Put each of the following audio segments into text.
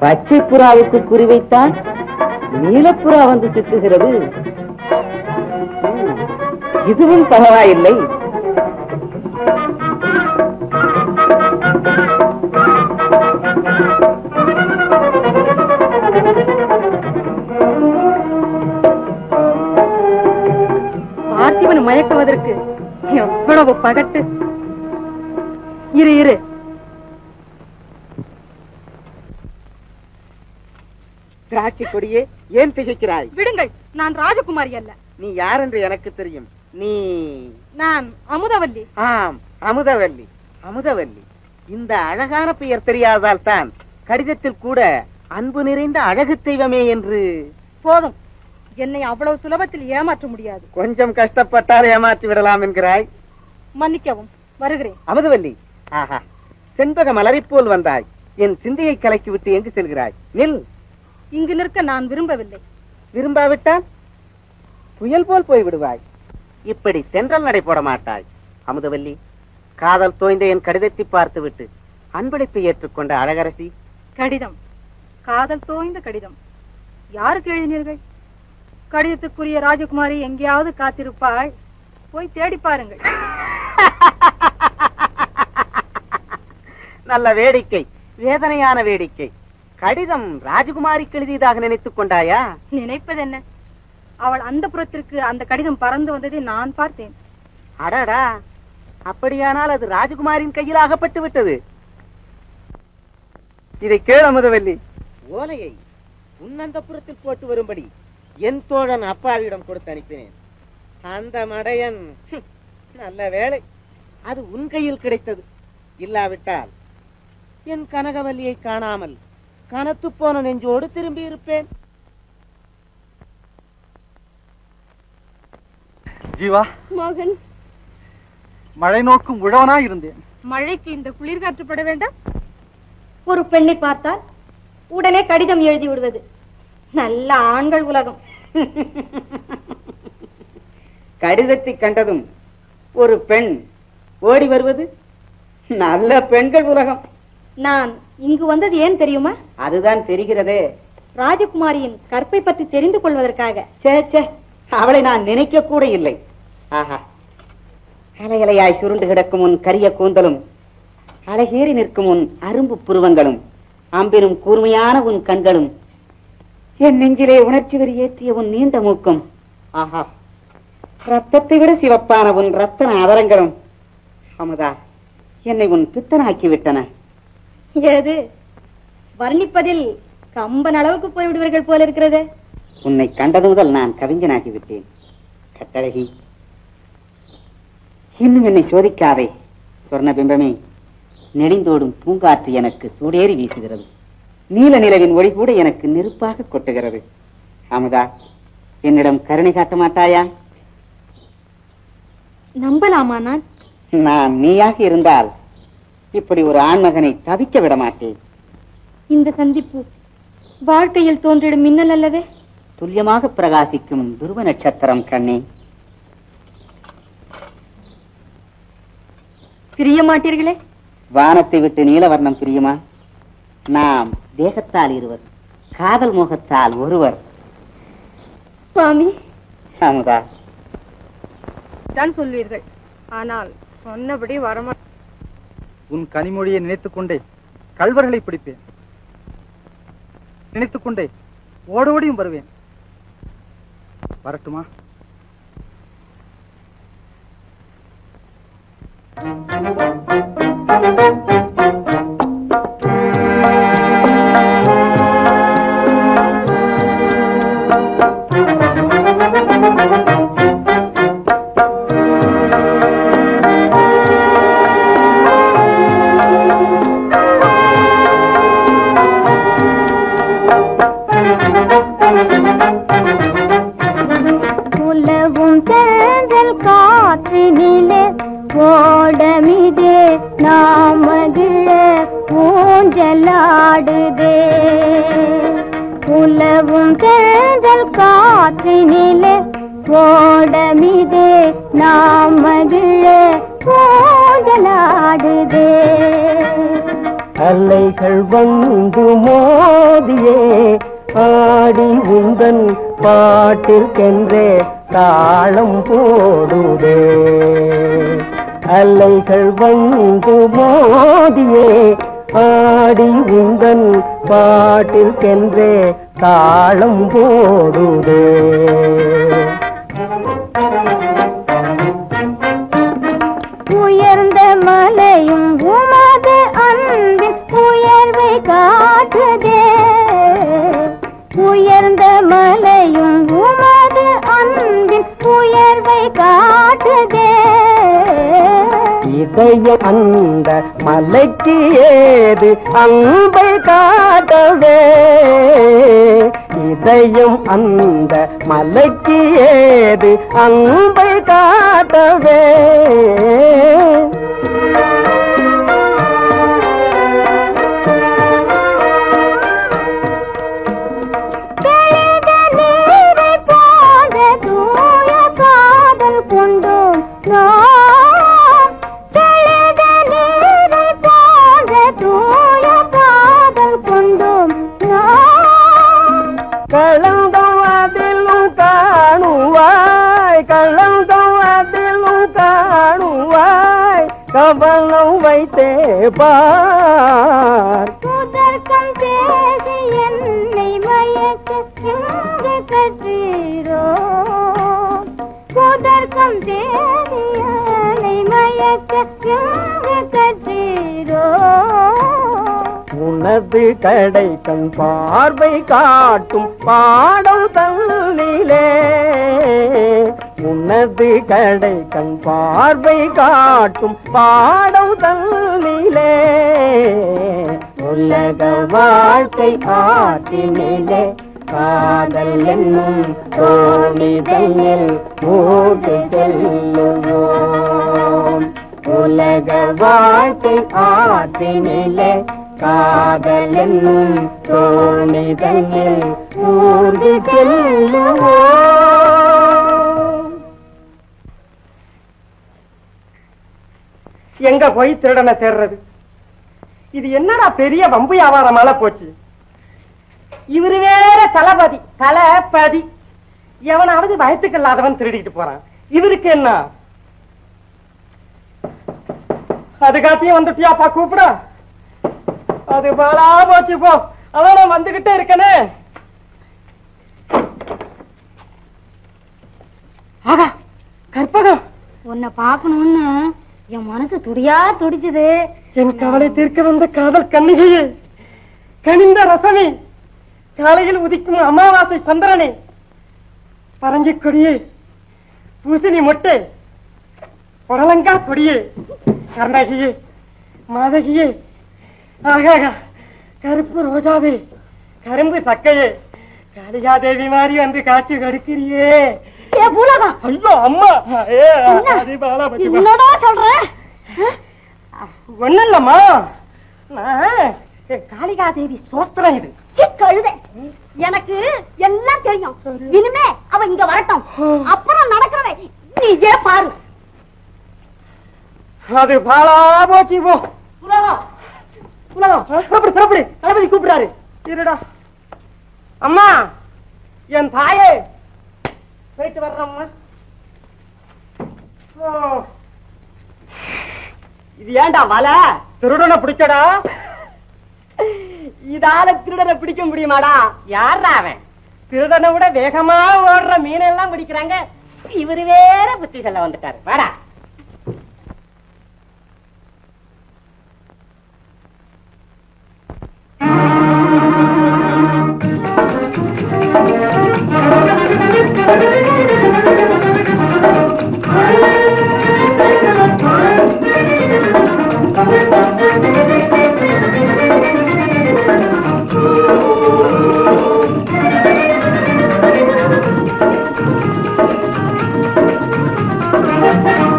பச்சை புறாவுக்கு குறிவைத்தான் நீலப்புறா வந்து சிக்குகிறது. இதுவும் பரவாயில்லை. பார்த்திபன் மயக்குவதற்கு எவ்வளவு பகட்டு. இரு இரு, திராட்சை கொடியே, ஏன் திகைக்கிறாய்? விடுங்கள், நான் ராஜகுமாரி அல்ல. நீ யார் என்று எனக்கு தெரியும். நான் அமுதவல்லி. ஆம், அமுதவல்லி. அமுதவல்லி, இந்த அழகான பெயர் தெரியாதால் தான் கடிதத்தில் கூட அன்பு நிறைந்த அழகு தெய்வமே என்று. போதும், என்னை அவ்வளவு சுலபத்தில் ஏமாற்ற முடியாது. கொஞ்சம் கஷ்டப்பட்டால் ஏமாற்றி விடலாம் என்கிறாய். மன்னிக்கவும், வருகிறேன். அமுதவல்லி, ஆஹா, செண்பக மலரை போல் வந்தாய். என் சிந்தையை கலக்கி விட்டு எங்கு செல்கிறாய்? நில். இங்கு நிற்க நான் விரும்பவில்லை. விரும்பாவிட்டால் புயல் போல் போய் விடுவாய். இப்படி தென்றல் நடை போட மாட்டாய். அமுதவல்லி, காதல் தோய்ந்த என் கடிதத்தை பார்த்துவிட்டு அன்பளிப்பை ஏற்றுக்கொண்ட அழகரசி. கடிதம்? காதல் தோய்ந்த கடிதம் யாருக்கு எழுதினீர்கள்? கடிதத்துக்குரிய ராஜகுமாரி எங்கேயாவது காத்திருப்பாள். போய் தேடி பாருங்கள். நல்ல வேடிக்கை, வேதனையான வேடிக்கை. கடிதம் ராஜகுமாரிக்கு எழுதியதாக நினைத்துக் கொண்டாயா? நினைப்பதென்ன, அவள் அந்த புறத்திற்கு அந்த கடிதம் பறந்து வந்ததை நான் பார்த்தேன். அடடா, அப்படியானால் அது ராஜகுமாரின் கையில் ஆகப்பட்டு விட்டது. இதை கேள் அமுதவல்லி. ஓலையை உன்னந்த புறத்தில் போட்டு வரும்படி என் தோழன் அப்பாவிடம் கொடுத்து அனுப்பினேன். அந்த மடையன், நல்ல வேளை அது உன் கையில் கிடைத்தது. இல்லாவிட்டால் என் கனகவல்லியை காணாமல் கனத்து போன நெஞ்சோடு திரும்பி இருப்பேன். ஜீவா, மகன், மழை நோக்கும் உழவனா இருந்தேன். மழைக்கு இந்த குளிர் காற்றுப்பட வேண்டாம். ஒரு பெண்ணை பார்த்தால் உடனே கடிதம் எழுதி விடுவது நல்ல ஆண்கள் உலகம். கடிதத்தை கண்டதும் ஒரு பெண் ஓடி வருவது நல்ல பெண்கள் உலகம். நான் இங்கு வந்தது ஏன் தெரியுமா? அதுதான் தெரிகிறதே. ராஜகுமாரியின் கற்பை பற்றி தெரிந்து கொள்வதற்காக. அவளை நான் நினைக்க கூட இல்லை. ஆஹா, அலையலையாய் சுருண்டு கிடக்கும் உன் கரிய கூந்தலும், அழகேறி நிற்கும் உன் அரும்பு புருவங்களும், அம்பினும் கூர்மையான உன் கண்களும், என் நெஞ்சிலே உணர்ச்சி வெறி ஏற்றிய உன் நீண்ட மூக்கும், ஆஹா, ரத்தத்தை விட சிவப்பான உன் ரத்தன அதரங்களும், அமுதா, என்னை உன் பித்தனாக்கி விட்டன. ஏது வர்ணிப்பதில் கம்பன் அளவுக்கு போய்விடுவீர்கள் போல இருக்கிறது. உன்னை கண்டது முதல் நான் கவிஞனாகி விட்டேன். கட்டழகி, இன்னும் என்னை சோதிக்காதே. சொர்ண பிம்பமே, நெளிந்தோடும் பூங்காற்று எனக்கு சூடேறி வீசுகிறது. நீல நிலவின் ஒளி கூட எனக்கு நெருப்பாக கொட்டுகிறது. அமுதா, என்னிடம் கருணை காட்ட மாட்டாயா? நம்பலாமா? நான் நீயாக இருந்தால் இப்படி ஒரு ஆண்மகனை தவிக்க விட மாட்டேன். இந்த சந்திப்பு வாழ்க்கையில் தோன்றிடும் மின்னல் அல்லவே? துல்லியமாக பிரகாசிக்கும் துருவ நட்சத்திரம் கண்ணே. பிரிய மாட்டீர்களே? வானத்தை விட்டு நீலவர்ணம் பிரியுமா? நாம் தேகத்தால் இருவர், காதல் மோகத்தால் ஒருவர். சுவாமி, அமுதா, தான் சொல்வீர்கள், ஆனால் சொன்னபடி வரமா. உன் கனிமொழியை நினைத்துக் கொண்டே கள்வர்களை பிடிப்பேன். நினைத்துக் கொண்டே ஓடோடியும் வருவேன். வரட்டுமா? ஓடமிதே நாமகிழ ஊஞ்சலாடுதே உலவும் தேர்தல் காற்றினிலே ஓடமிதே நாமகிழ ஊஞ்சலாடுதே அலைகள் வந்து மோதியே ஆடி உந்தன் பாட்டிற்கென்றே தாளம் போடுதே அலைகள் வந்து மோதியே ஆடி உந்தன் பாட்டிற்கென்றே தாளம் போடுதே உயர்ந்த மலையும் உமது அன்பின் உயர்வை காட்டுதே உயர்ந்த மலையும் உமது அன்பின் உயர்வை காட்டுதே இதயம் அந்த மலைக்கு ஏது அன்பை காட்டவே இதயம் அந்த மலைக்கு ஏது அன்பை காட்டவே கவனம் வைத்தே பார் புதர்க்கம் பேசி என்னை மயக்க எங்கு கற்றீரோ புதர்க்கம் பேசி என்னை மயக்க எங்கு கற்றீரோ உனது கடை கண் பார்வை காட்டும் பாடம் தன்னிலே உனது கடை கண் பார்வை காட்டும் பாடம் தன்னிலே உலக வாழ்க்கை ஆற்றினிலே காதல் என்னும் தோணிதனில் மூடு செல்லுவோம் உலக வாழ்க்கை ஆற்றினிலே காதல் என்னும் தோணிதனில் மூடு செல்லுவோம். எங்க போய் திருடனை தேடுறது? இது என்னடா பெரிய வம்பு வியாபாரமால போச்சு. இவரு வேற தலபதி எவனாவது வயத்துக்கு இல்லாதவன் திருடிட்டு போறான். இவருக்கு என்ன? அதுக்காட்டியும் வந்துட்டியாப்பா கூப்பிட? அது பாலா போச்சு போ. அவன வந்துகிட்டே இருக்கனே. ஆகா கற்பகம், உன்னை பாக்கணும்னு என் மனசு துடியா துடிச்சுது. என் கவலை தீர்க்க வந்த காதல் கண்ணிகையே, கனிந்த ரசமே, காலையில் உதிக்கும் அமாவாசை சந்திரனே, பரங்கி கொடியே, பூசணி மொட்டை, புடலங்கா கொடியே, கர்ணகியே, மாதகியே, ஆகாக கருப்பு ரோஜாவே, கரும்பு சக்கையே, காளிகாதேவி மாதிரி வந்து காட்சி கடுக்கிறியே. ஐயோ அம்மா, ஒண்ணு இல்லம்மா, காளிகாதேவி சோஸ்திரம் இது. எனக்கு எல்லாம் தெரியும். இனிமே அவ இங்க வரட்டும், அப்புறம் நடக்கிறதை நீயே பாரு. அது பாலா போச்சு போ. தளபதி கூப்பிடாரு. இருடா அம்மா, என் தாயே போயிட்டு வர்றம்மா. இது ஏண்டா வலை? திருடனை பிடிச்சடா. இதால திருடனை பிடிக்க முடியுமாடா? யாரா அவன்? திருடனை விட வேகமா ஓடுற மீனெல்லாம் பிடிக்கிறாங்க. இவரு வேற புத்தி சொல்ல வந்துட்டாரு. வாடா.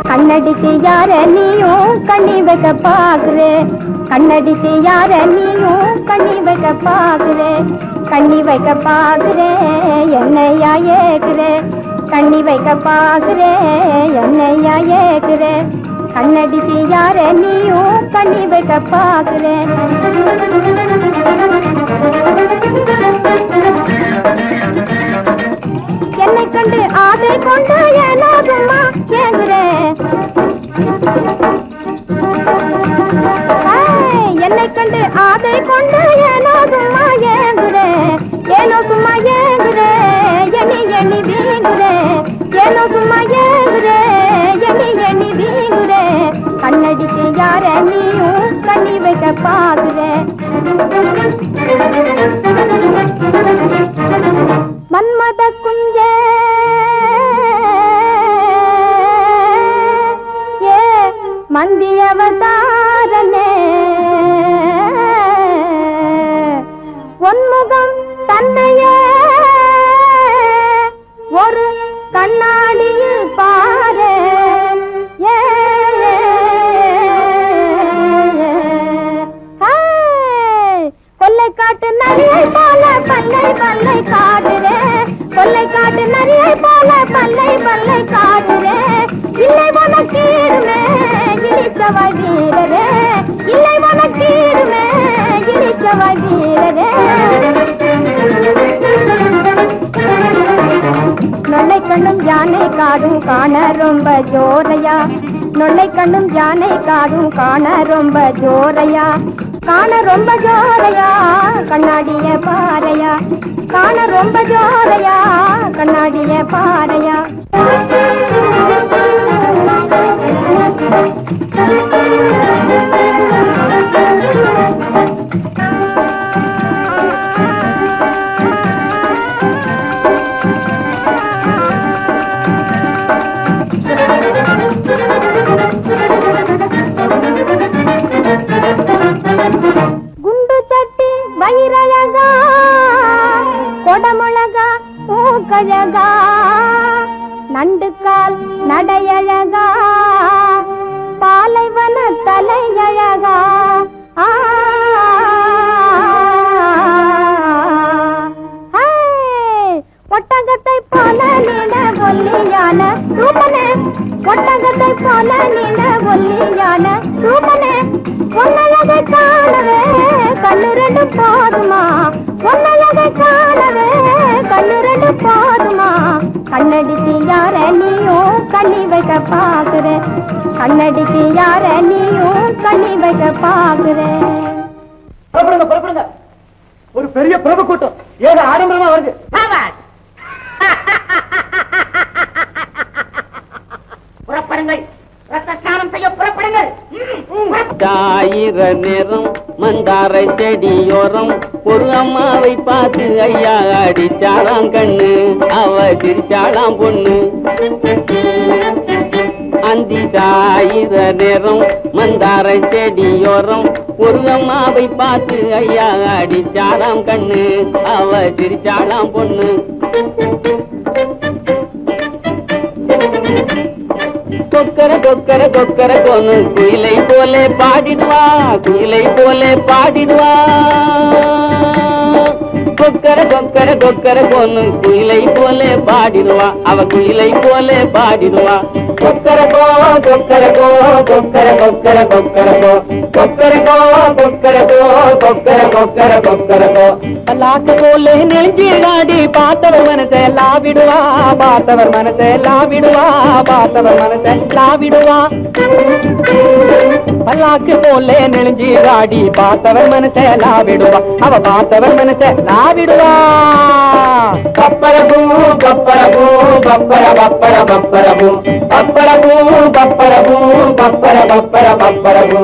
கண்ணடிக்கு யார நீயும் கண்ணி வைக்க பாக்குறே, கண்ணடிக்கு யார நீயும் கண்ணி வைக்க பாக்குறே, கண்ணி வைக்க பாக்குறே என்னையா ஏக்குறே, கண்ணி வைக்க பாக்குறே என்னையா ஏக்குறே, கண்ணடிக்கு யார நீயும் கண்ணி வைக்க பாக்குறே. என்னை கண்டு ஆசை கொண்டு ஏனாகுமா ஏங்குறேன், என்னை கண்டு ஆசை கொண்டு ஏனோ சும்மா ஏங்குறேன், ஏனோ சும்மா ஏங்குறேன் எண்ணி எண்ணி வீங்குறேன், ஏனோ சும்மா ஏங்குறேன் எண்ணி எண்ணி வீங்குறேன், கண்ணடிக்கு யார நீயும் கண்ணி வைக்க பாக்குறேன். மன்மத குஞ்சே ஏ மந்தியவதாரனே, ஒன்முகம் தன்னையே ஒரு கண்ணாடியில் பாரு, கொல்லை காட்டு நரியை போல பல்லை பல்லை காட்டுறே, கொல்லை காட்டு நரியை போல பல்லை பல்லை காட்டுறே, இல்லை உனக்கீடுமே இடிச்சவ வீரரே, இல்லை உனக்கீடுமே இடிச்சவ வீரரே. நொல்லை கண்ணும் யானை காடும் காண ரொம்ப ஜோரையா, நொல்லை கண்ணும் யானை காடும் காண ரொம்ப ஜோரையா, காண ரொம்ப ஜோரையா கண்ணாடிய பாறையா, காண ரொம்ப ஜோரையா கண்ணாடிய பாறையா. குண்டு சட்டி வயிறழகா கொடமுழகா பூக்கழகா, நண்டுக்கால் நடையழகா பாலைவன தலையழகா, ஒட்டகத்தை போல நீண்ட ஒல்லியான ரூபனே, ஒட்டகத்தை போல நீண்ட ஒல்லியான ரூபனே, உன்னையதை காணவே கண்ணுரெண்டு போதுமா, உன்னையதை காணவே கண்ணுரெண்டு போதுமா, கண்ணடிக்கு யார நீயும் கண்ணி வைக்க பாக்குறே, கண்ணடிக்கு யார நீயும் கண்ணி வைக்க பாக்குறே. புறப்படுங்க புறப்படுங்க, ஒரு பெரிய பிரபு கூட்டம் ஏதோ ஆடம்பரமா வருது. புறப்படுங்கள், ரத்தஸ்நானம் செய்ய புறப்படுங்கள். சாயிர நேரம் மந்தாரை செடியோரம் ஒரு அம்மாவை பார்த்து ஐயா அடிச்சாளாம் கண்ணு, அவ சிரிச்சாளாம் பொண்ணு. அந்தி சாயிர நேரம் மந்தாரை செடியோரம் ஒரு அம்மாவை பார்த்து ஐயா அடிச்சாளாம் கண்ணு, அவ சிரிச்சாளாம் பொண்ணு. கொக்கர கொக்கர கொக்கர கொன்னு குயிலை போலே பாடிடுவா, குயிலை போலே பாடிடுவா, கொக்கர கொக்கர கொக்கர கொக்கரகோன்னு குயிலை போலே பாடிடுவா, அவ குயிலை போலே பாடிடுவா. கொக்கரகோ கொக்கரகோ கொக்கர கொக்கர கொக்கரகோ கொக்கரகோ கொக்கரகோ கொக்கர கொக்கர கொக்கரகோ. பல்லாக்கு போலே நெஞ்சிடாடி பார்த்தவர் மனசை லாவிடுவா, பார்த்தவர் மனசை லாவிடுவா, பார்த்தவர் மனசை லாவிடுவா. பல்லாக்கு போலே நெஞ்சிடாடி பார்த்தவர் மனசை லாவிடுவா, அவ பார்த்தவர் மனசை லாவிடுவா. கப்பரபூ கப்பரபூ கப்பர கப்பர கப்பரபூ கப்பரபூ கப்பரபூ கப்பர கப்பர கப்பரபூ.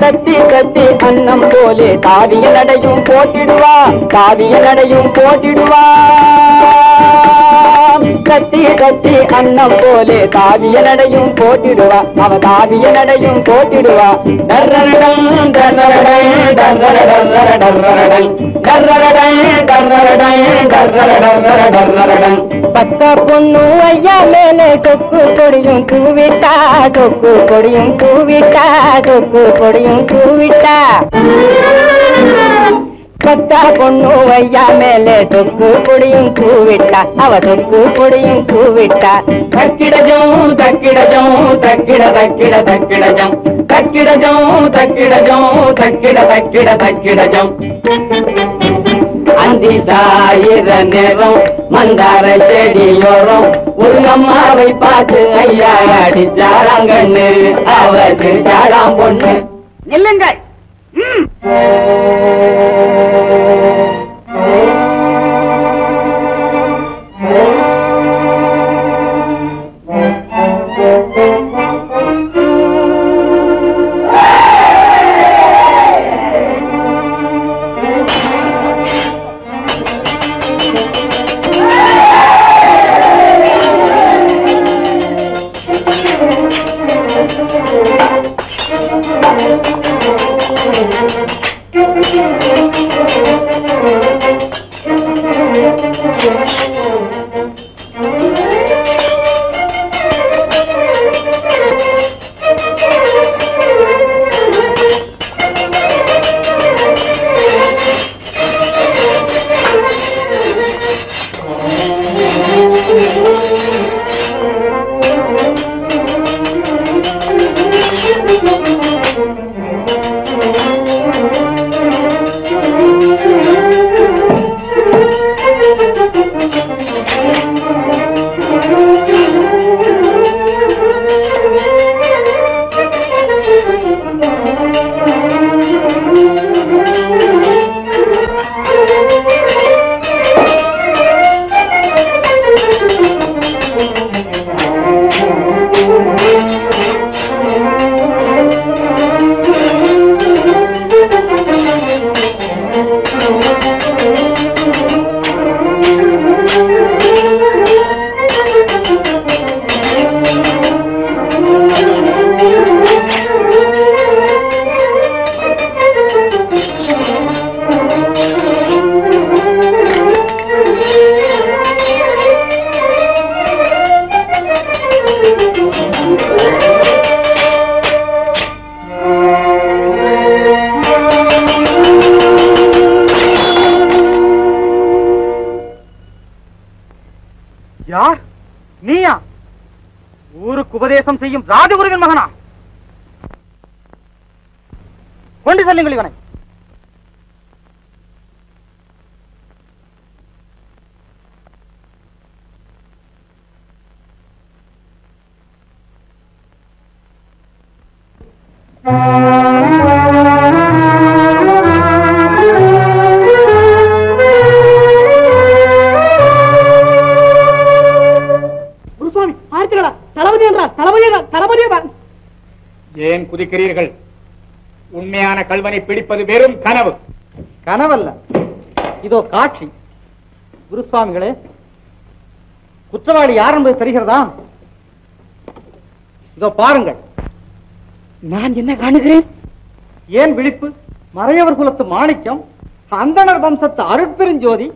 தட்டி தட்டி அன்னம் போலே தாவிய நடையும் போட்டிடுவா, தாவிய நடையும் போட்டிடுவா. தட்டி தட்டி அன்னம் போலே தாவிய நடையும் போட்டிடுவா, அவ தாவிய நடையும் போட்டிடுவா. டர்ரரடன் டர்ரரடன் டர்ரரடன் டர்ரரடன் டர்ரரடன் டர்ரரடன் டர்ரரடன் டர்ரரடன். பத்த பொண்ணு ஐயா மேலே கொக்கு கொடியும் கூவிட்டா, கொக்கு கொடியும் கூவிட்டா, கொக்கு கொடியும் கூவிட்டா. பத்த பொண்ணு ஐயா மேலே தொக்கு கொடியும் கூவிட்டா, அவ தொக்கு கொடியும் கூவிட்டா. தக்கிடஜம் தக்கிடஜம் தக்கிட தக்கிட தக்கிடஜம் தக்கிடஜம் தக்கிடஜம் தக்கிட தக்கிட தக்கிடஜம். அந்தி சாயிர நேரம் மந்தார செடியோரம் ஒரு அம்மாவை பார்த்து ஐயா அடிச்சாராங்கண்ணு, அவ சிரிச்சாராம் பொண்ணு. இல்லைங்கள். யார் நீயா? ஊருக்கு உபதேசம் செய்யும் ராஜகுருவின் மகனா? கொண்டு செல்லுங்கள் இவனை. ஏன் குதிக்கிறீர்கள்? உண்மையான கல்வனை பிடிப்பது வெறும் கனவு. கனவல்ல, இதோ காட்சி. குருசுவாமிகளே, குற்றவாளி யார் என்பது தெரிகிறதா? இதோ பாருங்கள். நான் என்ன காணுகிறேன்? ஏன் விழிப்பு? மறையவர் குலத்து மாணிக்கம், அந்தணர் வம்சத்து அருட்பெருஞ்சோதி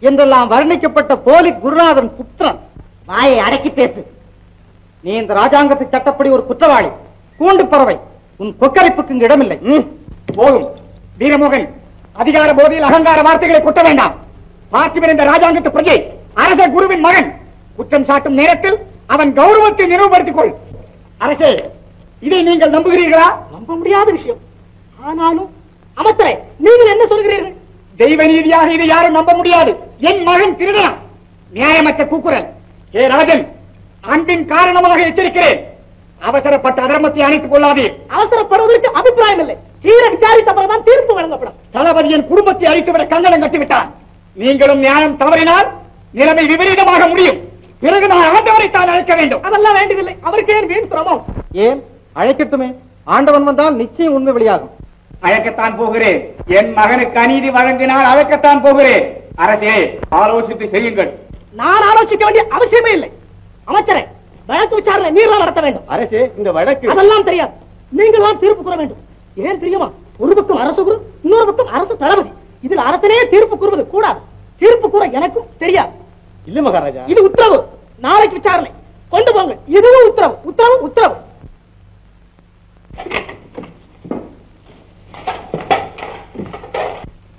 என்றெல்லாம் வர்ணிக்கப்பட்ட போலி குருநாதன் புத்திரன். வாயை அடக்கி பேசு. நீ இந்த ராஜாங்கத்து சட்டப்படி ஒரு குற்றவாளி, கூண்டு பறவை. உன் கொக்கரிப்புக்கு இங்க இடமில்லை. போதும், வீரமோகன், அதிகார போதையில் அகங்கார வார்த்தைகளை கொட்ட வேண்டாம். பார்த்திபன் என்ற ராஜாங்கத்து பிரஜை, அரச குருவின் மகன். குற்றம் சாட்டும் நேரத்தில் அவன் கௌரவத்தை நிறுவப்படுத்திக் கொள். அரசே, இதை நீங்கள் நம்புகிறீர்களா? நம்ப முடியாத விஷயம். ஆனாலும் அமைச்சரே, நீங்கள் என்ன சொல்கிறீர்கள்? தெய்வ நீதியாக இதை யாரும் நம்ப முடியாது. என் மகன் திருடனா? நியாயமற்ற கூக்குரல். ஏ ராஜன், அன்பின் காரணமாக எச்சரிக்கிறேன். அவசரப்பட்ட அதர்மத்தை அணைத்துக் கொள்ளாதே. அவசரப்படுவதற்கு அபிப்பிராயம் இல்லை. தீர விசாரித்த பிறகுதான் தீர்ப்பு வழங்கப்படும். தளபதியின் குடும்பத்தை அழித்துவிட கங்கணம் கட்டிவிட்டான். நீங்களும் நியாயம் தவறினால் நிலைமை விபரீதமாக முடியும். பிறகு நான் ஆண்டவரை தான் அழைக்க வேண்டும். அதெல்லாம் வேண்டியதில்லை. அவருக்கு ஏன் வீண் சிரமம்? ஏன் அழைக்கட்டுமே? ஆண்டவன் வந்தால் நிச்சயம் உண்மை வெளியாகும். அழைக்கத்தான் போகிறேன். என் மகனுக்கு அநீதி வழங்கினால் அழைக்கத்தான் போகிறேன். அரசே, ஆலோசித்து செய்யுங்கள். நான் ஆலோசிக்க வேண்டிய அவசியமே இல்லை. அமைச்சரே, வழக்கு விசாரணை நீர்லாம் நடத்த வேண்டும். அரசே, இந்த வழக்கு அதெல்லாம் தெரியாது. நீங்கள் தான் தீர்ப்பு கூற வேண்டும். ஏன் தெரியுமா? ஒரு பக்கம் அரசு குரு, இன்னொரு பக்கம் அரசு தளபதி. இதில் அரசனே தீர்ப்பு கூறுவது கூடாது. தீர்ப்பு கூற எனக்கும் தெரியாது. இல்ல மகாராஜா, இது உத்தரவு. நாளைக்கு விசாரணை கொண்டு போங்க. இதுவும் உத்தரவு, உத்தரவு, உத்தரவு.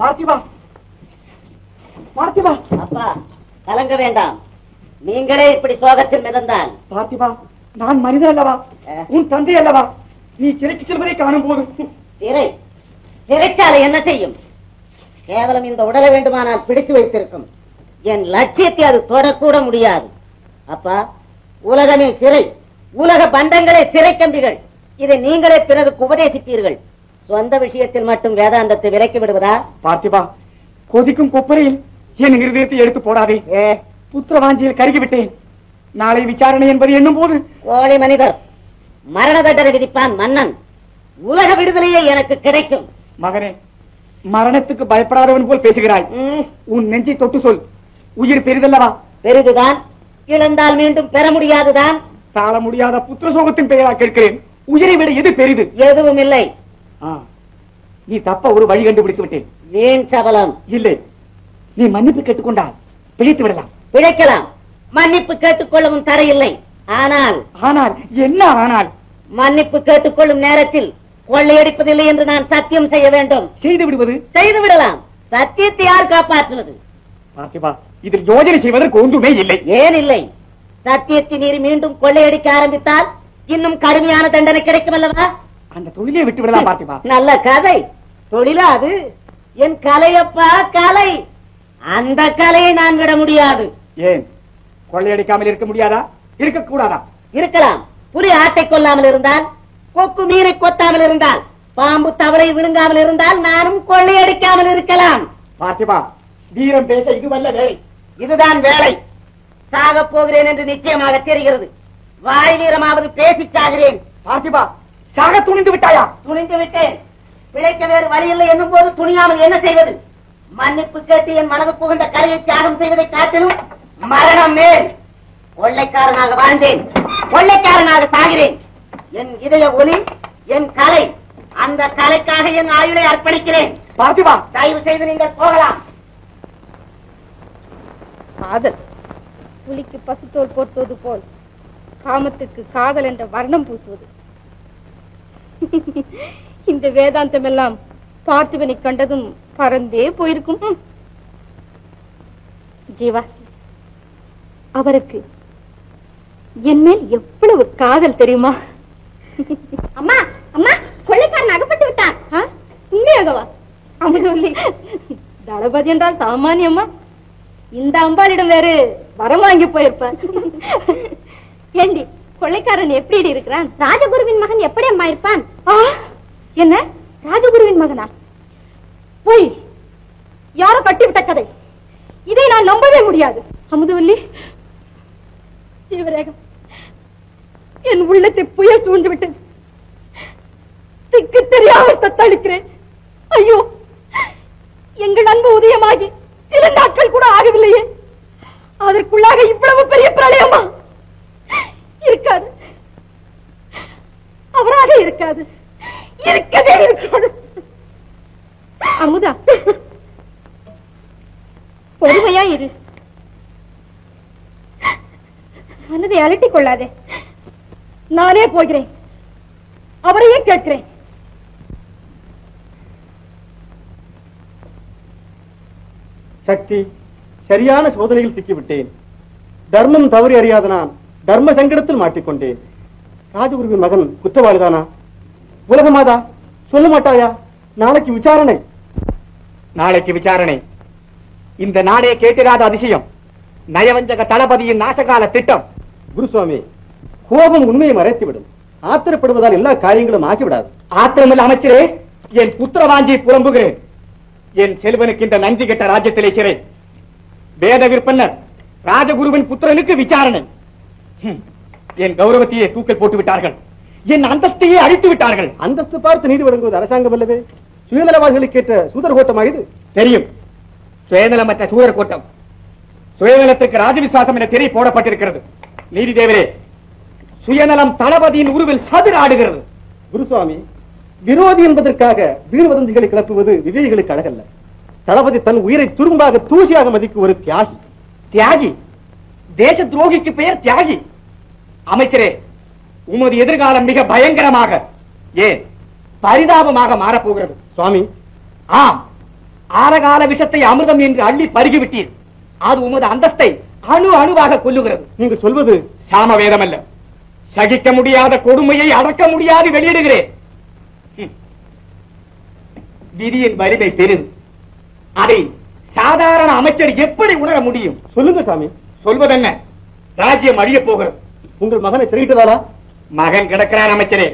பார்த்திபா, பார்த்திபா. அப்பா, கலங்க வேண்டாம். நீங்களே இப்படி சோகத்தில் மிதந்தால். பார்த்திபா, நான் மனிதன் அல்லவா? உன் தந்தை அல்லவா? நீ சிறைக்கு செல்வதை காணும் போது சிறைச்சாலை என்ன செய்யும்? கேவலம் இந்த உடலை வேண்டுமானால் பிடித்து வைத்திருக்கும். என் லட்சியத்தை அது தொடக்கூட முடியாது. அப்பா, உலகமே சிறை, உலக பண்டங்களே சிறை கம்பிகள். இதை நீங்களே பிறருக்கு உபதேசிப்பீர்கள். சொந்த விஷயத்தில் மட்டும் வேதாந்தத்தை விலக்கி விடுவதா? பார்த்திபா, கொதிக்கும் கொப்பரையில் என் இருதயத்தை எடுத்து போடாதே. புத்திரவாஞ்சியில் கருகிவிட்டேன். நாளை விசாரணை என்பது என்னும் போது கோழை மனிதர் மரண தண்டனை விதிப்பான் மன்னன். உலக விடுதலையே எனக்கு கிடைக்கும். மகனே, மரணத்துக்கு பயப்படாதவன் போல் பேசுகிறாய். உன் நெஞ்சை தொட்டு சொல். உயிர் பெரிதல்லவா? பெரிதுதான். இழந்தால் மீண்டும் பெற முடியாதுதான். தாழ முடியாத புத்திர சோகத்தின் பெயரா கேட்கிறேன். உயிரை விட எது பெரிது? எதுவும் இல்லை. நீ தப்ப ஒரு வழி கண்டுபிடித்து விட்டேன். வீண் சபலம். இல்லை, நீ மன்னிப்பு கேட்டுக்கொண்டால் பிழைத்து விடலாம். பிழைக்கலாம். மன்னிப்பு கேட்டுக்கொள்ளவும் தடையில்லை. ஆனால் ஆனால் என்ன? ஆனால் மன்னிப்பு கேட்டுக்கொள்ளும் நேரத்தில் கொள்ளையடிப்பதில்லை என்று நான் சத்தியம் செய்ய வேண்டும். செய்து விடுவது? செய்து விடலாம். சத்தியத்தை யார் காப்பாற்றுவது? பார்த்திபா, இதில் யோஜனை செய்வதற்கு ஒன்றுமே இல்லை. ஏன் இல்லை? சத்தியத்தை மீறி மீண்டும் கொள்ளையடிக்க ஆரம்பித்தால் இன்னும் கடுமையான தண்டனை கிடைக்கும் அல்லவா? அந்த தொழிலை விட்டு விடலாம். பார்த்திபா, நல்ல கதை. தொழிலா அது? என் கலையப்பா, கலை. அந்த கலையை நான் விட முடியாது. ஏன் கொள்ளையடிக்காமல் இருக்க முடியாதா? இருக்கக்கூடாதா? இருக்கலாம். புலி ஆட்டை கொல்லாமல் இருந்தால், கொக்கு மீனை கொத்தாமல் இருந்தால், பாம்பு தவளை விழுங்காமல் இருந்தால் நானும் கொள்ளையடிக்காமல் இருக்கலாம். பார்த்திபா, வீரம் பேச இதுவல்ல வேலை. இதுதான் வேலை. சாகப் போகிறேன் என்று நிச்சயமாக தெரிகிறது. வாய் வீரமாவது பேசி சாகிறேன். பார்த்திபா, சாக துணிந்து விட்டாயா? துணிந்து விட்டேன். பிழைக்க வேறு வழியில்லை என்னும் போது துணியாமல் என்ன செய்வது? மன்னிப்பு கேட்டு என் மனது புகழ்ந்த கலையை தியாகம் செய்வதை காட்டிலும் மரணம் மேல். கொள்ளைக்காரனாக வாழ்ந்தேன், கொள்ளைக்காரனாக சாகிறேன். என் இதய ஒலி, என் கலை, அந்த கலைக்காக என் ஆயுளை அர்ப்பணிக்கிறேன். பார்த்திபா, தயவு செய்து நீங்கள் போகலாம். காதல் புலிக்கு பசுத்தோல் போர்த்துவது போல் காமத்துக்கு காதல் என்ற வர்ணம் பூசுவது. இந்த வேதாந்தம் எல்லாம் பார்த்திபனை கண்டதும் பறந்தே போயிருக்கும். ஜீவா, அவருக்கு என் மேல் எவ்வளவு காதல் தெரியுமா? அம்மா அம்மா, கொள்ளைக்காரன் அகப்பட்டு விட்டான். உண்மையாகவா? அமுதவல்லி, தளபதி என்றால் சாமானியம்மா? இந்த அம்பாளிடம் வேறு வரம் வாங்கி போயிருப்பார். ஏண்டி, கொள்ளைக்காரன் எப்படி இருக்கிறான்? ராஜகுருவின் மகன் எப்படி அம்மா இருப்பான்? என்ன, ராஜகுருவின் மகனா? போய் யாரோ கட்டிவிட்ட கதை. இதை நான் நம்பவே முடியாது. அமுதவல்லி, ஜீவரேகம், என் உள்ளத்தை புயல் சூழ்ந்து விட்டது. திக்கு தெரியாமல் தத்தளிக்கிறேன். ஐயோ, எங்கள் அன்பு உதயமாகி சில நாட்கள் கூட ஆகவில்லையே, அதற்குள்ளாக இவ்வளவு பெரிய பிரளயமா? இருக்காது, அவராக இருக்காது, இருக்கவே இருக்காது. அமுதா, பொறுமையா இரு. மனதை அலட்டிக் கொள்ளாதே. நானே போகிறேன், அவரையே கேட்கிறேன். சக்தி, சரியான சோதனையில் சிக்கிவிட்டேன். தர்மம் தவறி அறியாத நான் தர்ம சங்கடத்தில் மாட்டிக்கொண்டேன். ராஜகுருவின் மகன் குற்றவாளிதானா? உலகமாதா சொல்ல மாட்டாயா? நாளைக்கு விசாரணை. நாளைக்கு விசாரணை. இந்த நாடே கேட்டிராத அதிசயம். நயவஞ்சக தளபதியின் நாசகால திட்டம். குருசுவாமி, கோபம் உண்மையை மறைத்துவிடும். ஆத்திரப்படுவதால் எல்லா காரியங்களும் ஆகிவிடாது. ஆத்திரமில்ல அமைச்சரே, என் புத்திரவாஞ்சி புலம்புகிறேன். என் செல்வனுக்கு இந்த நஞ்சு கெட்ட ராஜ்யத்திலே சிறை. வேத விற்பன்னர் ராஜகுருவின் புத்திரனுக்கு விசாரணை. என் கௌரவத்தையே தூக்கில் போட்டு விட்டார்கள். என் அந்தஸ்தையே அழித்து விட்டார்கள். அந்தஸ்து பார்த்து நீதி வழங்குவது அரசாங்கம் அல்லவே? சுயநலவாதிகளுக்கு ஏற்ற சூதர் கோட்டமாக இது. தெரியும், சுயநலமற்ற சூதர் கோட்டம். சுயநலத்துக்கு ராஜவிசுவாசம் என தெரிய போடப்பட்டிருக்கிறது. நீதி தேவரே, சுயநலம் தளபதியின் உருவில் சதுராடுகிறது. குருசுவாமி, விரோதி என்பதற்காக வீண் வதந்திகளை கிளப்புவது விவேகிகளுக்கு அழகல்ல. தளபதி தன் உயிரை துரும்பாக தூசியாக மதிக்கும் ஒரு தியாகி. தியாகி? தேச துரோகிக்கு பெயர் தியாகி? அமைச்சரே, உமது எதிர்காலம் மிக பயங்கரமாக, ஏன் பரிதாபமாக மாறப்போகிறது. சுவாமி, ஆம், ஆரகால விஷத்தை அமிர்தம் என்று அள்ளி பருகிவிட்டீர். அது உமது அந்தஸ்தை அணு அணுவாக கொல்லுகிறது. நீங்கள் சொல்வது சாமவேதம் அல்ல. சகிக்க முடியாத கொடுமையை அடக்க முடியாது வெளியிடுகிறேன். விதியின் வலிமை பெரிது. அதை சாதாரண அமைச்சர் எப்படி உணர முடியும்? சொல்லுங்க சாமி. சொல்வதென்ன? ராஜ்யம் அழிய போகிறது. உங்கள் மகனை தெரிவித்ததாரா? மகன் கிடக்கிறான் அமைச்சரே.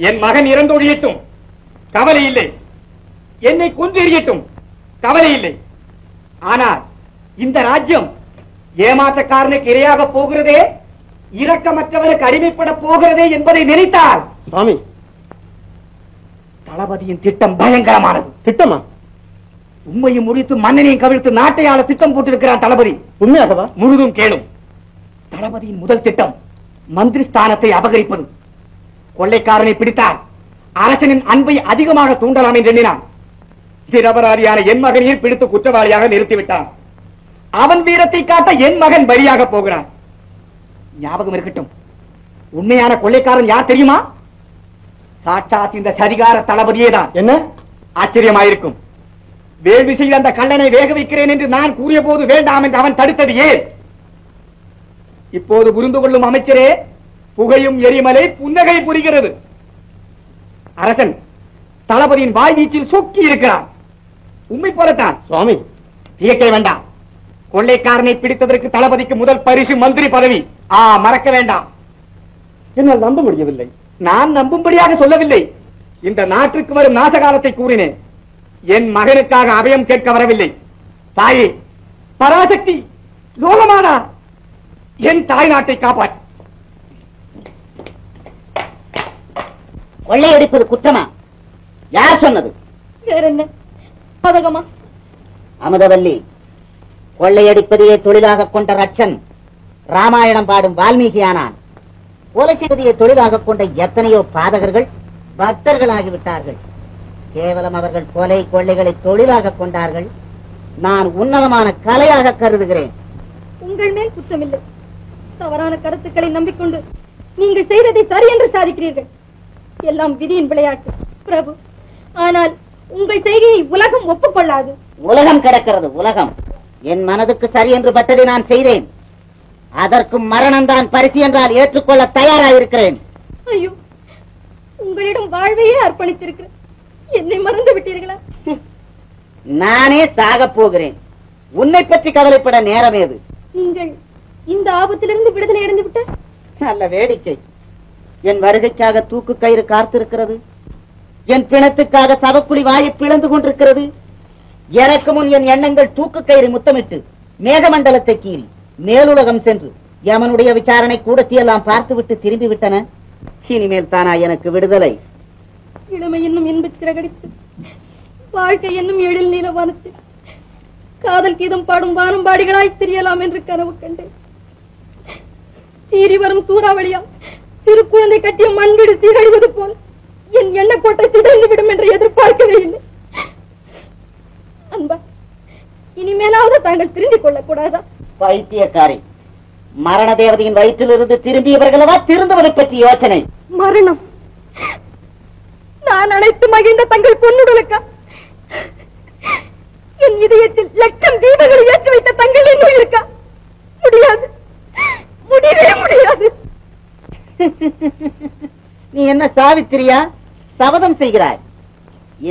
என் மகன் இறந்தொழியட்டும், கவலை இல்லை. என்னை கொன்றெறியட்டும், கவலை இல்லை. ஆனால் இந்த ராஜ்யம் ஏமாற்றக்காரனுக்கு இரையாக போகிறதே, இரக்கமற்றவனுக்கு அடிமைப்பட போகிறதே என்பதை நினைத்தால் சுவாமி, தளபதியின் திட்டம் பயங்கரமானது. திட்டமா? உண்மையும் முடித்து மன்னனையும் கவிழ்த்து நாட்டை ஆள திட்டம் போட்டிருக்கிறான் தளபதி. உண்மையாகவா? முழுதும் கேளும். தளபதியின் முதல் திட்டம் மந்திரி ஸ்தானத்தை அபகரிப்பது. கொள்ளைக்காரனை பிடித்தால் அரசனின் அன்பை அதிகமாக தூண்டலாம் என்று எண்ணினான். நிரபராதியான என் மகனையும் பிடித்து குற்றவாளியாக நிறுத்திவிட்டான். அவன் வீரத்தை காட்ட என் மகன் பலியாக போகிறான். ஞாபகம் இருக்கட்டும், உண்மையான கொள்ளைக்காரன் யார் தெரியுமா? சாட்சாத் இந்த சதிகார தளபதியே தான். என்ன ஆச்சரியமாயிருக்கும். வேள்வி செய்த அந்த கள்ளனை வேக வைக்கிறேன் என்று நான் கூறிய போது வேண்டாம் என்று அவன் தடுத்தது ஏன்? இப்போது புரிந்து கொள்ளும் அமைச்சரே, புகையும் எரிமலை புன்னகை புரிகிறது. அரசன் தளபதியின் வாய் வீச்சில் சொக்கி இருக்கிறான். உண்மை போலத்தான். சுவாமி, இயற்கை வேண்டாம். கொள்ளைக்காரனை பிடித்ததற்கு தளபதிக்கு முதல் பரிசு மந்திரி பதவி. மறக்க வேண்டாம். என்னால் நம்ப முடியவில்லை. நான் நம்பும்படியாக சொல்லவில்லை. இந்த நாட்டுக்கு வரும் நாசகாலத்தை கூறினேன். என் மகனுக்காக அபயம் கேட்க வரவில்லை. தாயே, பராசக்தி, லோகமானா, என் தாய் நாட்டை காப்பாற்று. கொள்ளையடிப்பது குற்றமா? யார் சொன்னது? வேற என்ன பதகமா? அமுதவல்லி, கொள்ளையடிப்பதையே தொழிலாக கொண்ட ரட்சன் ராமாயணம் பாடும் வால்மீகியானான். கொலை செய்வதையே தொழிலாக கொண்ட எத்தனையோ பாதகர்கள் பக்தர்களாகிவிட்டார்கள். கேவலம் அவர்கள் கொலை கொள்ளைகளை தொழிலாக கொண்டார்கள். நான் உன்னதமான கலையாக கருதுகிறேன். உங்கள் மேல் குற்றமில்லை. தவறான கருத்துக்களை நம்பிக்கொண்டு நீங்கள் செய்ததை சரி என்று சாதிக்கிறீர்கள். எல்லாம் விதியின் விளையாட்டு பிரபு. ஆனால் உங்கள் செய்கையை உலகம் ஒப்புக்கொள்ளாது. உலகம் கிடக்கிறது, உலகம். என் மனதுக்கு சரி என்று பட்டதை நான் செய்தேன். அதற்கும் மரணம் தான் பரிசு என்றால் ஏற்றுக்கொள்ள தயாராயிருக்கிறேன். ஐயோ, உங்களிடம் வாழ்வையே அர்ப்பணித்திருக்கிறேன். என்னை மறந்து விட்டீர்களா? நானே சாகப் போகிறேன். உன்னை பற்றி கவலைப்பட நேரம் ஏது? நீங்கள் இந்த ஆபத்திலிருந்து விடுதலை அடைந்து விட்டார். நல்ல வேடிக்கை. என் வருகைக்காக தூக்கு கயிறு காத்திருக்கிறது. என் பிணத்துக்காக சவக்குழி வாயை பிளந்து கொண்டிருக்கிறது. எனக்கு முன் என் எண்ணங்கள் தூக்கு கயிறு முத்தமிட்டு மேகமண்டலத்தை கீறி மேலுலகம் சென்று யமனுடைய விசாரணை கூடத்தியெல்லாம் பார்த்துவிட்டு திரும்பி விட்டன. இனிமேல் தானா எனக்கு விடுதலை? இளமை என்னும் இன்பச் சிறகடித்து வாழ்க்கை என்னும் எழில் நீல வானத்தில் காதல் கீதம் பாடும் வானம்பாடிகளாய் தெரியலாம் என்று கனவு கண்டேன். சீறி வரும் சூறாவளியால் சிறு குழந்தை கட்டிய மண்வீடு சீரழிவது போல் என் எண்ணக்கோட்டை சிதைந்து விடும் என்று எதிர்பார்க்கவே இல்லை. அன்பா, இனிமேலாவது தாங்கள் திரும்பி கொள்ளக் கூடாதா? பைத்தியக்காரி, மரண தேவதையின் வயிற்றிலிருந்து திரும்பியவர்களவா திருந்துவதை பற்றி யோசனை? மரணம்? நான் அழைத்து மகிழ்ந்த தங்கள் பொன்னுடலுக்கா? என் இதயத்தில் லட்சம் தீபங்களை ஏற்றி வைத்த தங்கள் இன்னும் இருக்கா? முடியாது, முடியவே முடியாது. நீ என்ன சாவித்திரியா? சபதம் செய்கிறாய்?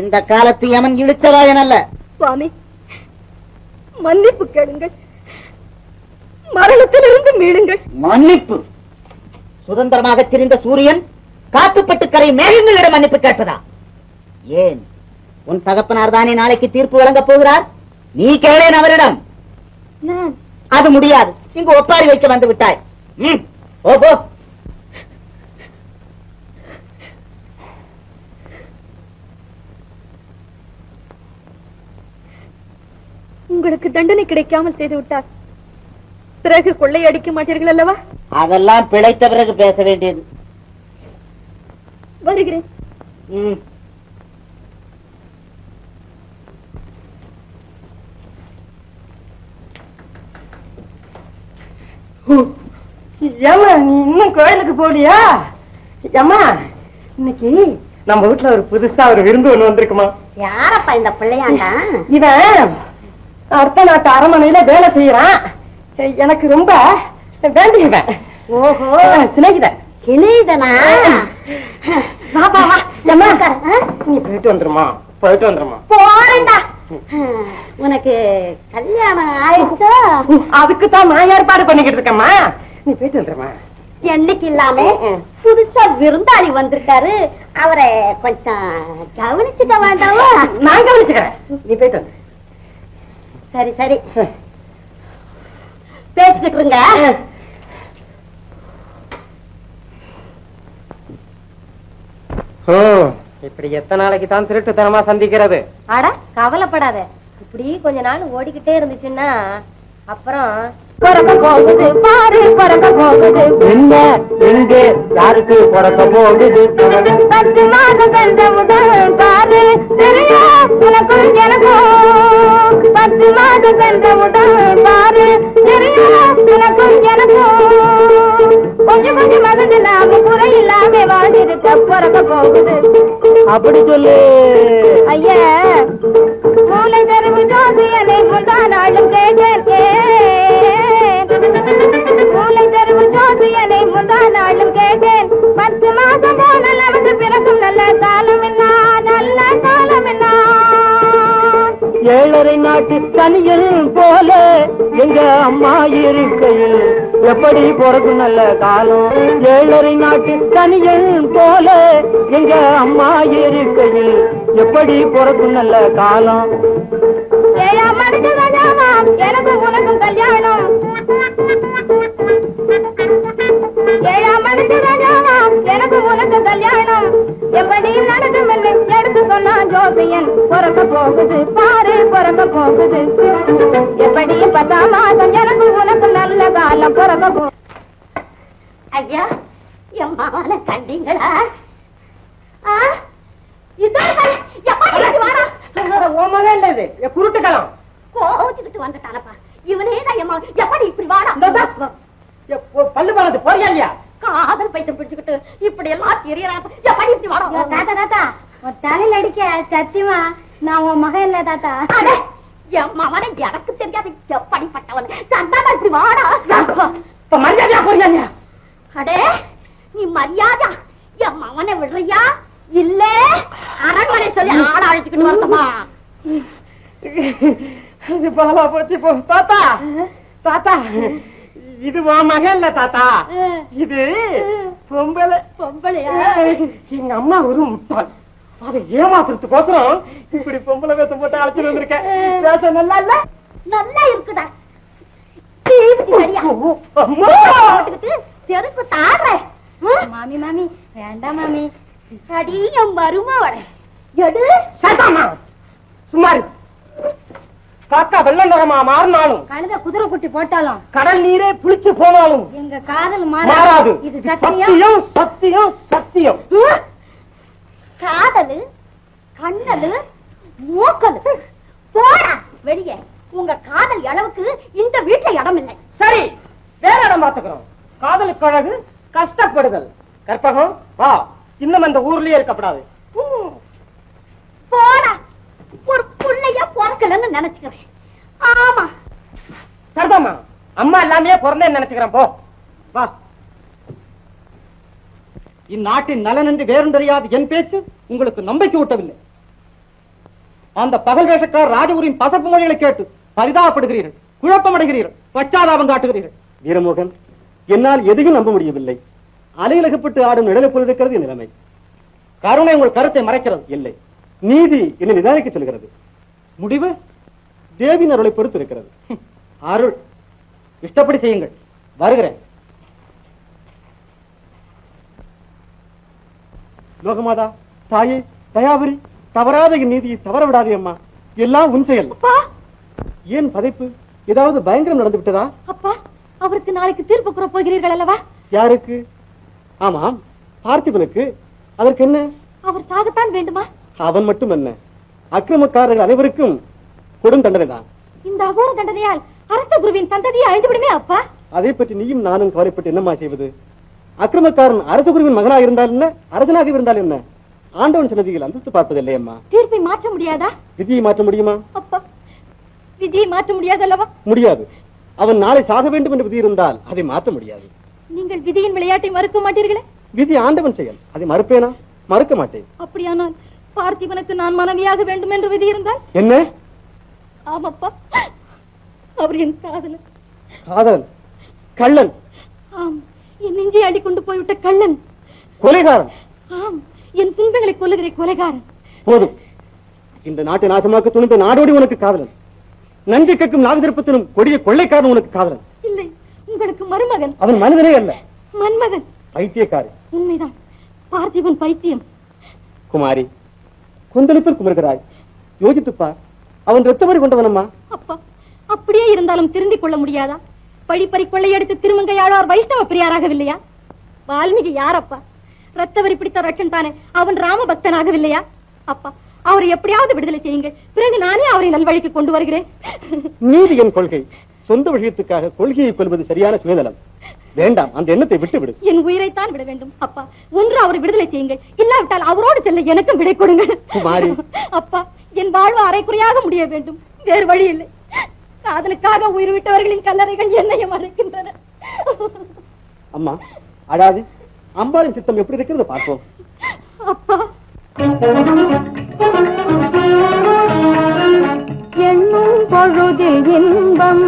இந்த காலத்து யமன் இழுச்சராயன் அல்ல. சுவாமி, மன்னிப்பு கேளுங்கள், மரணத்திலிருந்து மீளுங்கள். மன்னிப்பு? சுதந்திரமாக திரிந்த சூரியன் காத்துப்பட்டு கரை மேகங்களிடம் மன்னிப்பு கேட்பதா? ஏன், உன் தகப்பனார் தானே நாளைக்கு தீர்ப்பு வழங்கப் போகிறார். நீ கேளேன் அவரிடம். அது முடியாது. இங்கு ஒப்பாரி வைக்க வந்து விட்டாய். ஓ, உங்களுக்கு தண்டனை கிடைக்காமல் செய்து விட்டார். பிறகு கொள்ளையடிக்க மாட்டீர்கள் அல்லவா? அதெல்லாம் பிழைத்த பிறகு பேச வேண்டியது. வருகிறேன். ஏமா நீ இன்னும் கோயிலுக்கு போலியா? ஏமா, இன்னைக்கு நம்ம வீட்டுல ஒரு புதுசா ஒரு விருந்து ஒண்ணு வந்திருக்குமா? யாரப்பா இந்த பிள்ளையாண்டா? இவன் அடுத்த நாட்டு அரண்மனையில வேலை செய்யறான். எனக்கு ரொம்ப வேண்டியவன். ஓஹோ, சிநேகிதன். சிநேகிதனா? நீ போயிட்டு வந்துருமா, போயிட்டு வந்துருமா. போறேன்டா. உனக்கு கல்யாணம் ஆயிடுச்சா? அதுக்குதான் நான் ஏற்பாடு பண்ணிக்கிட்டு இருக்கேம்மா. நீ போயிட்டு வந்துருமா. என்னைக்கு இல்லாம புதுசா விருந்தாளி வந்திருக்காரு, அவரை கொஞ்சம் கவனிச்சுக்க வேண்டாமா? நான் கவனிச்சுக்கிறேன், நீ போயிட்டு வந்து. சரி சரி, பேசிக்கிட்டு இருங்க. இப்படி எத்தனை நாளைக்கு தான் திருட்டுத்தனமா சந்திக்கிறது? அட கவலைப்படாத, இப்படி கொஞ்ச நாள் ஓடிக்கிட்டே இருந்துச்சுன்னா அப்புறம் பிறக்க போகுது பாரு, பிறக்க போகுது. என்ன, எங்க, யாருக்கு பிறக்க போகுது? 10 மாதம் சென்ற முதல் பாரு, தெரியும் உனக்கும் எனக்கும். 10 மாதம் சென்ற முதல் பாரு, தெரியும் உனக்கும் எனக்கும். கொஞ்சம் கொஞ்சம் மகன் இல்லாம குறை இல்லாம வாழ்ந்திருக்க பிறக்க போகுது. அப்படி சொல்லு. ஐயா, மூளை தெருவு ஜோசியனை முந்தா நாளும் கேட்டேன். மூளை தெருவு ஜோசியனை முந்தா நாளும் கேட்டேன். 10 மாசம் போன நமக்கு பிறக்கும் நல்ல காலம் என்ன, நல்ல காலம் என்ன. 7.5 நாட்டு தனியல் போல எங்க அம்மா இருக்கையில் எப்படி பிறக்கும் நல்ல காலம். 7.5 நாட்டு தனியல் போல எங்க அம்மா இருக்கையில் எப்படி பிறக்கும் நல்ல காலம். 7ஆம் மணிக்கு ராஜாவா எனக்கு உனக்கும் கல்யாணம். 7ஆம் மணிக்கு ராஜாவா எனக்கு உனக்கு கல்யாணம். எப்படி நடக்கும் என்று எடுத்து சொன்னான் ஜோசியன். பிறக்க போகுது பாரு, பிறக்க போகுது. எப்படி 10ஆம் மாதம் எனக்கு உனக்கு நல்ல காலம் பிறக்க போ. ஐயா, என் மகனை கண்டீங்களா? குருட்டுக்கலாம் கோச்சுக்கிட்டு வந்துட்டானப்பா. இவனே தான் எப்படி இப்படி வாடா பல்லு பண்ணது போறியா இல்லையா? காதல் பைத்தியம் பிடிச்சுக்கிட்டு இப்படி எல்லாம் தெரியறான். எப்படி இப்படி வாடா? தாத்தா தாத்தா, உன் தலையில அடிக்க சத்தியமா நான் உன் மகன் இல்ல தாத்தா. என் மகனை எனக்கு தெரியாது எப்படிப்பட்டவன். சந்தாதா இப்படி வாடா. இப்ப மரியாதையா போறியா இல்லையா? அடே, நீ மரியாதா என் மகனை விடுறியா இல்ல அரண்மனை சொல்லி ஆள அழைச்சுக்கிட்டு வரணுமா? இது பாலா போச்சு போ. தாத்தா தாத்தா, இது உன் மகன் இல்ல தாத்தா, இது பொம்பளை. பொம்பளையா? எங்க அம்மா ஒரு முட்டாள். அதை ஏமாத்துறதுக்கோசரம் இப்படி பொம்பளை வேஷம் போட்டு அழைச்சிட்டு வந்திருக்கேன். வேஷம் நல்லா இல்ல? நல்லா இருக்குடா. செருப்பு தாடுற மாமி. மாமி வேண்டாம் மாமி. அடியும் வருமாவட எடு. சுமார் காக்கா வெள்ள நிறமா மாறினாலும், கழுத குதிரை குட்டி போட்டாலும், கடல் நீரே புளிச்சு போனாலும் எங்க காதல் மாறாது. இது சத்தியம் சத்தியம் சத்தியம். காதலு கண்ணலு மூக்கலு போடா வெளியே. உங்க காதல் அளவுக்கு இந்த வீட்டுல இடம் இல்லை. சரி, வேற இடம் பாத்துக்கிறோம். காதலுக்கு அழகு கஷ்டப்படுதல். கற்பகம் வா, இன்னும் அந்த ஊர்லயே இருக்கப்படாது. போடா, ஒரு புள்ளைய பிறக்கலன்னு நினைச்சுக்கிறேன். ஆமா சரிதாம்மா, அம்மா எல்லாமே பிறந்தேன்னு நினைச்சுக்கிறேன். போ வா. இந்நாட்டின் நலன் என்று வேறும் தெரியாது என் பேச்சு உங்களுக்கு நம்பிக்கை ஊட்டவில்லை. அந்த பகல் வேஷக்கார் ராஜகுரின் பசப்பு மொழிகளை கேட்டு பரிதாபப்படுகிறீர்கள், குழப்பமடைகிறீர்கள், பச்சாதாபம் காட்டுகிறீர்கள். வீரமோகன், என்னால் எதையும் நம்ப முடியவில்லை. அலையிலகப்பட்டு ஆடும் நிழலை போல் இருக்கிறது என் நிலைமை. கருணை உங்கள் கருத்தை மறைக்கிறது. இல்லை, நீதி என்னை நிதானிக்க சொல்கிறது. முடிவு தேவியின் அருளை பொறுத்து இருக்கிறது. அருள் இஷ்டப்படி செய்யுங்கள். வருகிறேன். லோகமாதா, தாயே, தயாபரி, தவறாத என் நீதியை தவற விடாதே அம்மா. எல்லாம் உன் செயல். ஏன் பதைப்பு? ஏதாவது பயங்கரம் நடந்து விட்டதா? அப்பா, அவருக்கு நாளைக்கு தீர்ப்பு கூற போகிறீர்கள் அல்லவா? யாருக்கு? ஆமாம், பார்த்திபனுக்கு. அதற்கு என்ன? அவர் சாகத்தான் வேண்டுமா? அவன் மட்டும் என்ன, அக்கிரமக்காரர்கள் அனைவருக்கும் கொடும் தண்டனை தான். இந்த அகோர தண்டனையால் அரச குருவின் சந்ததியை அழிந்து விடுமே அப்பா. அதை பற்றி நீயும் நானும் கவலைப்பட்டு என்னமா செய்வது? அக்கிரமக்காரன் அரச குருவின் மகனாக இருந்தால் என்ன, அரசனாக இருந்தால் என்ன? ஆண்டவன் சன்னதியில் அந்தஸ்து பார்ப்பதில்லை அம்மா. தீர்ப்பை மாற்ற முடியாதா? விதியை மாற்ற முடியுமா? அப்பா, விதியை மாற்ற முடியாது அல்லவா? முடியாது. அவன் நாளை சாக வேண்டும் என்று விதி இருந்தால் அதை மாற்ற முடியாது. நீங்கள் விதியின் விளையாட்டை மறுக்க மாட்டீர்களே? விதி ஆண்டவன் செயல், அதை மறுப்பேனா? மறுக்க மாட்டேன். அப்படியானால் பார்த்திபனுக்கு நான் மனைவியாக வேண்டும் என்று விதி இருந்தால் என்ன? ஆமாப்பா, அவர் என் காதலன். காதலன்? கள்ளன்? ஆம், என் நெஞ்சை அள்ளிக்கொண்டு போய்விட்ட கள்ளன். கொலைகாரன்? ஆம், என் துன்பங்களை கொல்லுகிற கொலைகாரன். போதும். இந்த நாட்டை நாசமாக்க துணிந்த நாடோடி உனக்கு காதலன். நன்றி கேட்கும் நாகதிருப்பத்தினும் கொடிய கொள்ளைக்காரன் உனக்கு காதலன். இல்லை, உங்களுக்கு மருமகன். அவன் மனிதனே அல்ல, மன்மகன். பைத்தியக்காரி. உண்மைதான், பார்த்திபன் பைத்தியம். குமாரி, கொந்தளிப்பில் குமர்கிறாய். யோசித்துப்பார். அவன் ரத்தவரி கொண்டவனம்மா. அப்பா, அப்படியே இருந்தாலும் திருந்திக் கொள்ள முடியாதா? பழிப்பறி கொள்ளையடித்து திருமங்கையாழ்வார் வைஷ்ணவ பிரியாராகவில்லையா? வால்மீகி யாரப்பா? ரத்தவரி பிடித்த ரட்சன் தானே. அவன் ராம பக்தனாகவில்லையா? அப்பா, அவரை எப்படியாவது விடுதலை செய்யுங்கள். பிறகு நானே அவரை நல்வழிக்கு கொண்டு வருகிறேன். நீதி என் கொள்கை. சொந்த விஷயத்துக்காக கொள்கையை கொள்வது சரியான சுயநலம். வேண்டாம், அந்த எண்ணத்தை விட்டுவிடு. என் உயிரைத்தான் விட வேண்டும். அப்பா, ஒன்று அவரை விடுதலை செய்யுங்கள். இல்லாவிட்டால் அவரோடு செல்ல எனக்கும் விடை கொடுங்கள். குமாரி. அப்பா, என் வாழ்வு அரைக்குறையாக முடிய வேண்டும். வேறு வழி இல்லை. காதலுக்காக உயிர் விட்டவர்களின் கல்லறைகள் என்னையும் அழைக்கின்றன. அம்மா, அழாது. அம்பாளின் சித்தம் எப்படி இருக்கிறது பார்ப்போம். அப்பா, எண்ணும் பொழுதில் இன்பம்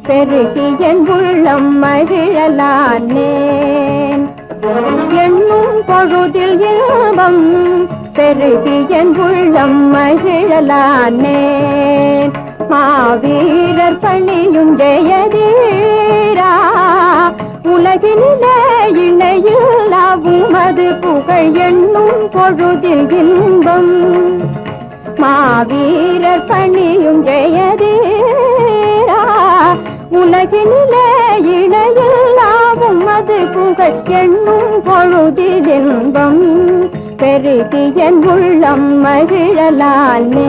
பெருகி என் உள்ளம் மகிழலானேன். எண்ணும் பொழுதில் இன்பம் பெருகி என் உள்ளம் மகிழலானேன். மாவீரர் பணியும் ஜெயதீரா, உலகினிலே இணையில்லாவும் அது புகழ். எண்ணும் பொழுதில் இன்பம் மாவீரர் பணியும் ஜெயதீரா, உலகினிலே இணையில்லாவும் அது புகழ். எண்ணும் பொழுதில் இன்பம் பெருகி என் உள்ளம் மகிழலானேன்.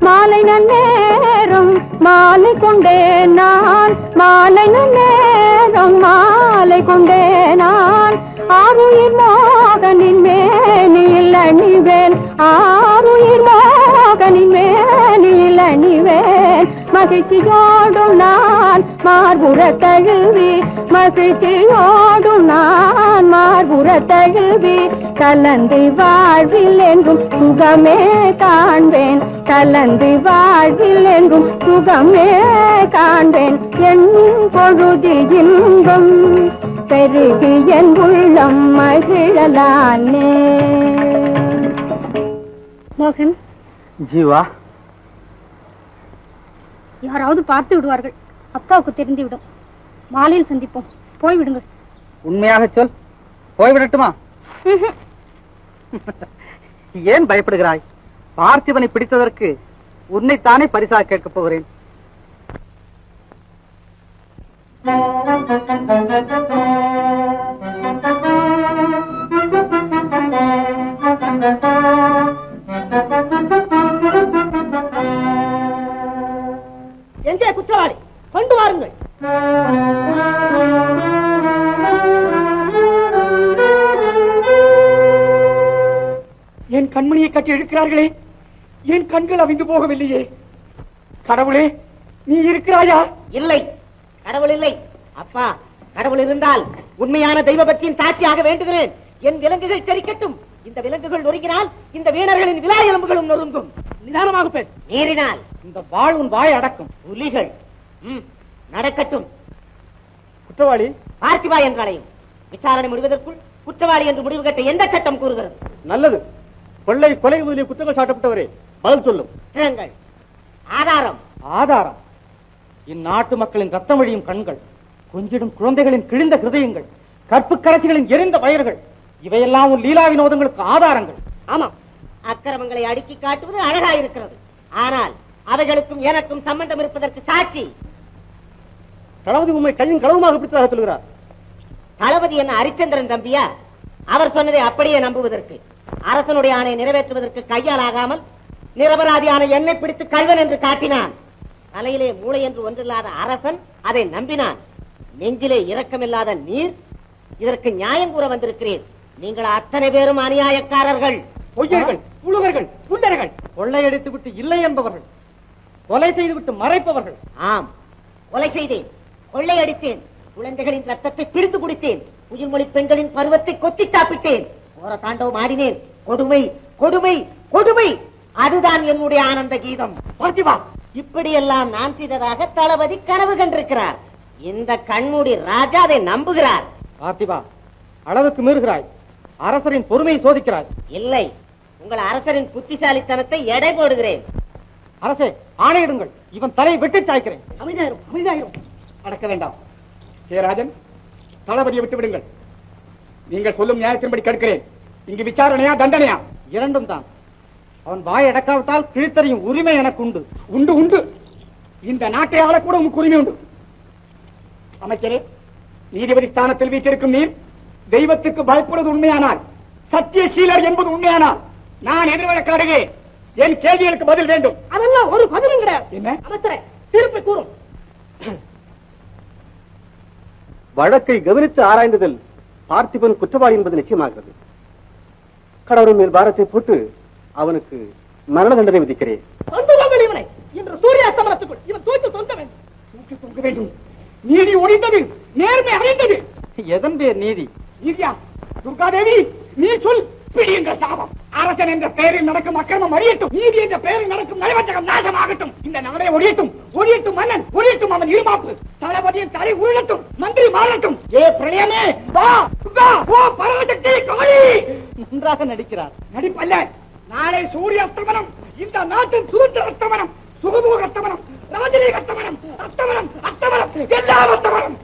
மாலை நேரம் மாலை கொண்டே நான், மாலை நேரம் மாலை கொண்டே நான், ஆருயிர் மோகனின் மேனில் அணிவேன். ஆருயிர் மோகனின் மேனில் அணிவேன். மகிழ்ச்சியோடும் நான் மார்புற தழுவி, மகிழ்ச்சியோடும் நான் மார்புற தழுவி, கலந்து வாழ்வில் என்றும் சுகமே காண்பேன். கலந்து வாழ்வில் என்றும் சுகமே காண்பேன். என் பொழுதில் இன்பம் பெருகி என் உள்ளம் மகிழலானே. மோகன், ஜீவா, யாராவது பார்த்து விடுவார்கள். அப்பாவுக்கு தெரிந்துவிடும். மாலையில் சந்திப்போம். போய்விடுங்கள். உண்மையாக சொல். போய்விடட்டுமா? ஏன் பயப்படுகிறாய்? பார்த்திபனை பிடித்ததற்கு உன்னைத்தானே பரிசாக கேட்கப் போகிறேன். எங்கே குற்றவாளி? கொண்டு வாருங்கள். கண்மணியை கட்டி இழுக்கிறார்களே, என் கண்கள் அவிந்து போகவில்லையே. கடவுளே, நீ இருக்கிறாயா? இல்லை, கடவுள் இல்லை. அப்பா, கடவுள் இருந்தால் உண்மையான தெய்வ பக்தியின் சாட்சியாக வேண்டுகிறேன். என் விலங்குகள் தெரிக்கட்டும். இந்த விலங்குகள் நொறுங்கினால் இந்த வீணர்களின் விழா எலும்புகளும் நொறுங்கும். நிதானமாக பேசு. மீறினால் இந்த வாழ் உன் வாய் அடக்கும். புலிகள் நடக்கட்டும். குற்றவாளி பார்த்திபா என்றாலையும் விசாரணை முடிவதற்குள் குற்றவாளி என்று முடிவு கட்ட எந்த சட்டம் கூறுகிறது? நல்லது. கொள்ளை, கொலை முதலிய குற்றங்கள் சாட்டப்பட்டவரே, பதில் சொல்லும். குற்றங்கள், ஆதாரம். ஆதாரம் இந்நாட்டு மக்களின் ரத்தம் வழியும் கண்கள், கொஞ்சிடும் குழந்தைகளின் கிழிந்த ஹிருதயங்கள், கற்பு கரசிகளின் எரிந்த வயர்கள், இவையெல்லாம் உன் லீலா வினோதங்களுக்கு ஆதாரங்கள். ஆமாம், அக்கிரமங்களை அடுக்கி காட்டுவது அழகாயிருக்கிறது. ஆனால் அவைகளுக்கும் எனக்கும் சம்பந்தம் இருப்பதற்கு சாட்சி. தளபதி உண்மை கையும் களவுமாக பிடித்ததாக சொல்கிறார். தளபதி என்ன ஹரிச்சந்திரன் தம்பியா? அவர் சொன்னதை அப்படியே நம்புவதற்கு, அரசனுடைய ஆணை நிறைவேற்றுவதற்கு கையால் ஆகாமல் நிரபராதியான என்னை பிடித்து கள்வன் என்று காட்டினான். தலையிலே மூளை என்று ஒன்றில்லாத அரசன் அதை நம்பினான். நெஞ்சிலே இரக்கமில்லாத நீர் இதற்கு நியாயம் கூற வந்திருக்கிறேன். நீங்கள் அத்தனை பேரும் அநியாயக்காரர்கள், பொய்யர்கள், புழுகர்கள், குண்டர்கள், கொள்ளையடித்து விட்டு இல்லை என்பவர்கள், கொலை செய்துவிட்டு மறைப்பவர்கள். ஆம், கொலை செய்தேன், கொள்ளையடித்தேன், குழந்தைகளின் ரத்தத்தை பிடித்து குடித்தேன், உயிர்மொழி பெண்களின் பருவத்தை கொத்தி சாப்பிட்டேன், ஓர தாண்டவம் ஆடினேன். கொடுமை, கொடுமை, கொடுமை, அதுதான் என்னுடைய ஆனந்த கீதம். பார்த்திபா, இப்படியெல்லாம் நான் செய்ததாக தளபதி கனவு கண்டிருக்கிறார். இந்த கண்மூடி ராஜா அதை நம்புகிறார். பார்த்திபா, அளவுக்கு மீறுகிறாய். அரசரின் பொறுமையை சோதிக்கிறாய். இல்லை, உங்கள் அரசரின் புத்திசாலித்தனத்தை எடை போடுகிறேன். அரசே, ஆணையிடுங்கள். இவன் தலையை வெட்டி சாய்க்கிறேன். அமைதியாயிரும், அமைதியாயிரும். அடக்க வேண்டாம். ஜெயராஜன், தளபதியை விட்டு விடுங்கள். நீங்கள் சொல்லும் நியாயத்தின்படி கேட்கிறேன். இங்கு விசாரணையா தண்டனையா? இரண்டும் தான். அவன் வாய் அடக்காவிட்டால் கிழித்தறியும் உரிமை எனக்கு உண்டு. உண்டு, உண்டு. இந்த நாட்டை ஆளக்கூட உனக்கு உரிமை உண்டு. அமைச்சரே, நீதிபதி ஸ்தானத்தில் வீட்டிருக்கும் நீர் தெய்வத்துக்கு பயப்படுவது உண்மையானால், சத்தியசீலர் என்பது உண்மையானால், நான் எதிர்வழக்காடுகிறேன். என் கேள்விகளுக்கு பதில் வேண்டும். அதெல்லாம் ஒரு பதிலும் கிடையாது. என்ன? அமைச்சரே, திருப்பி கூறும். வழக்கை கவனித்து ஆராய்ந்ததில் பார்த்திபன் குற்றவாளி என்பது நிச்சயமாகிறது. கடவுள் மேல் பாரத்தை போட்டு அவனுக்கு மரண தண்டனை விதிக்கிறேன். இவனை இன்று சூரிய அஸ்தமனத்துக்குள் இவன் தூக்கி தொங்க வேண்டும். தூக்கி தொங்க வேண்டும். நீதி ஒழிந்தது, நேர்மை அடைந்தது. எதன் பேர் நீதி? நீதியா? துர்காதேவி, நீ சொல். பிடியுங்கள் சாபம். அரசன் என்ற பெயரில் நடக்கும் அக்கிரமம் அழியட்டும். நீதி என்ற பெயரில் நடக்கும் நயவஞ்சகம் நாசமாகட்டும். இந்த நாடே ஒழியட்டும். ஒழியட்டும் மன்னன், ஒழியட்டும் அவன் இருமாப்பு. தளபதியின் தலை உருளட்டும், மந்திரி மாறட்டும். ஏ பிரளயமே, வா வா, ஓ பரமசக்தி காளி. நன்றாக நடிக்கிறார். நடிப்பல்ல, நாளை சூரிய அஸ்தமனம், இந்த நாட்டின் சுதந்திர அஸ்தமனம், சுகமூக அஸ்தமனம், ராஜரீக அஸ்தமனம், அஸ்தமனம், அஸ்தமனம், எல்லாம் அஸ்தமனம்.